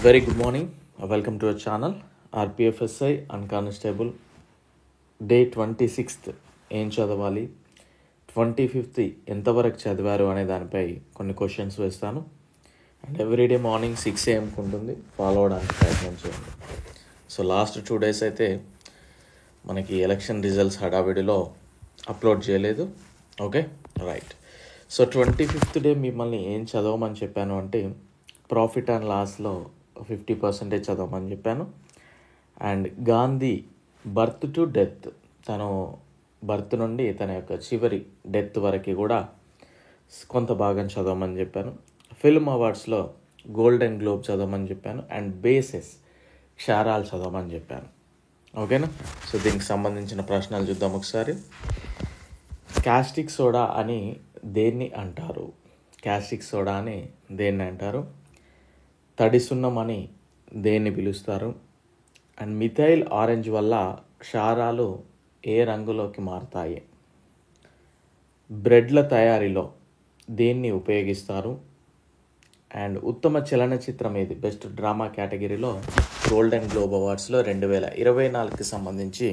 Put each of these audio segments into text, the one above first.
Very good morning. Welcome to our channel RPFSI Unconstable day 26th ఏం చదవాలి, 25th ఎంతవరకు చదివారు అనే దానిపై కొన్ని క్వశ్చన్స్ వేస్తాను. అండ్ ఎవ్రీడే మార్నింగ్ 6 AM ఉంటుంది, ఫాలో అవడానికి ప్రయత్నం చేయండి. సో లాస్ట్ 2 days అయితే మనకి ఎలక్షన్ రిజల్ట్స్ హడావిడిలో అప్లోడ్ చేయలేదు. Okay right. So 25th day మిమ్మల్ని ఏం చదవమని చెప్పాను అంటే ప్రాఫిట్ అండ్ లాస్లో 50% చదవమని చెప్పాను. And Gandhi birth to death, తను బర్త్ నుండి తన యొక్క చివరి డెత్ వరకు కూడా కొంత భాగం చదవమని చెప్పాను. ఫిల్మ్ అవార్డ్స్లో గోల్డెన్ గ్లోబ్ చదవమని చెప్పాను. అండ్ బేసెస్ క్షారాలు చదవమని చెప్పాను. ఓకేనా? సో దీనికి సంబంధించిన ప్రశ్నలు చూద్దాం ఒకసారి. కాస్టిక్ సోడా అని దేన్ని అంటారు? కాస్టిక్ సోడా అని దేన్ని అంటారు? తడి సున్నం అని దేన్ని పిలుస్తారు? అండ్ మిథైల్ ఆరెంజ్ వల్ల క్షారాలు ఏ రంగులోకి మారుతాయి? బ్రెడ్ల తయారీలో దేన్ని ఉపయోగిస్తారు? అండ్ ఉత్తమ చలనచిత్రం ఏది? బెస్ట్ డ్రామా కేటగిరీలో గోల్డెన్ గ్లోబ్ అవార్డ్స్లో 2024కి సంబంధించి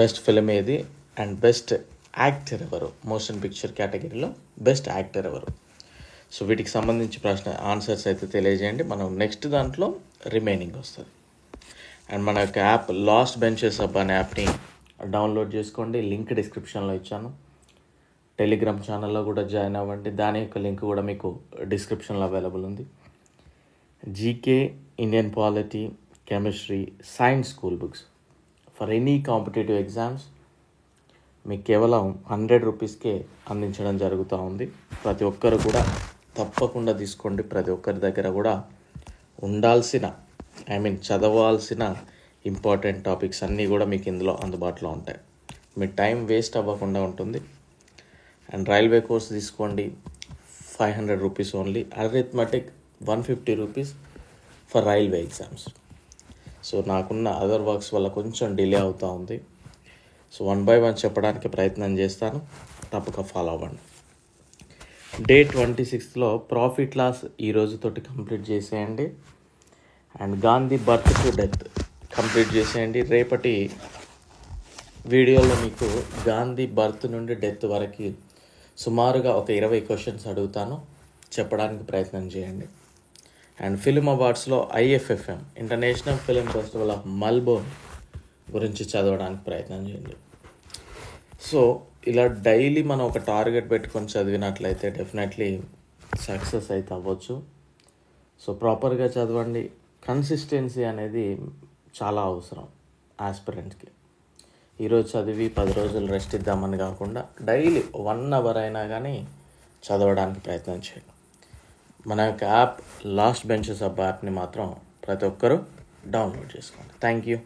బెస్ట్ ఫిల్మ్ ఏది? అండ్ బెస్ట్ యాక్టర్ ఎవరు? మోషన్ పిక్చర్ కేటగిరీలో బెస్ట్ యాక్టర్ ఎవరు? సో వీటికి సంబంధించి ఆన్సర్స్ అయితే తెలియజేయండి. మనం నెక్స్ట్ దాంట్లో రిమైనింగ్ వస్తుంది. అండ్ మన యొక్క యాప్ లాస్ట్ బెంచెస్ అప్ అనే యాప్ని డౌన్లోడ్ చేసుకోండి. లింక్ డిస్క్రిప్షన్లో ఇచ్చాను. టెలిగ్రామ్ ఛానల్లో కూడా జాయిన్ అవ్వండి, దాని యొక్క లింక్ కూడా మీకు డిస్క్రిప్షన్లో అవైలబుల్ ఉంది. GK, Indian polity, chemistry, science school books for any competitive exams మీకు కేవలం 100 రూపీస్కే అందించడం జరుగుతూ ఉంది. ప్రతి ఒక్కరు కూడా తప్పకుండా తీసుకోండి. ప్రతి ఒక్కరి దగ్గర కూడా ఉండాల్సిన చదవాల్సిన ఇంపార్టెంట్ టాపిక్స్ అన్నీ కూడా మీకు ఇందులో అందుబాటులో ఉంటాయి. మీ టైం వేస్ట్ అవ్వకుండా ఉంటుంది. అండ్ రైల్వే కోర్స్ తీసుకోండి, 500 rupees only. Arithmetic 150 rupees for railway exams. So నాకున్న అదర్ వర్క్స్ వల్ల కొంచెం డిలే అవుతూ ఉంది. సో 1 by 1 చెప్పడానికి ప్రయత్నం చేస్తాను, తప్పక ఫాలో అవ్వండి. డే 26లో ప్రాఫిట్ లాస్ ఈ రోజుతోటి కంప్లీట్ చేసేయండి. And Gandhi birth to death complete చేసేయండి. రేపటి వీడియోలో మీకు గాంధీ బర్త్ నుండి డెత్ వరకు సుమారుగా ఒక 20 క్వశ్చన్స్ అడుగుతాను, చెప్పడానికి ప్రయత్నం చేయండి. అండ్ ఫిల్మ్ అవార్డ్స్లో IFFM international film festival of Melbourne గురించి చదవడానికి ప్రయత్నం చేయండి. సో ఇలా డైలీ మనం ఒక టార్గెట్ పెట్టుకొని చదివినట్లయితే డెఫినెట్లీ సక్సెస్ అయితే అవ్వచ్చు. సో ప్రాపర్గా చదవండి. కన్సిస్టెన్సీ అనేది చాలా అవసరం ఆస్పిరెంట్స్కి. ఈరోజు చదివి 10 రోజులు రెస్ట్ ఇద్దామని కాకుండా డైలీ 1 hour అయినా కానీ చదవడానికి ప్రయత్నం చేయండి. మన యొక్క యాప్ లాస్ట్ బెంచెస్ అప్ యాప్ని మాత్రం ప్రతి ఒక్కరూ డౌన్లోడ్ చేసుకోండి. Thank you.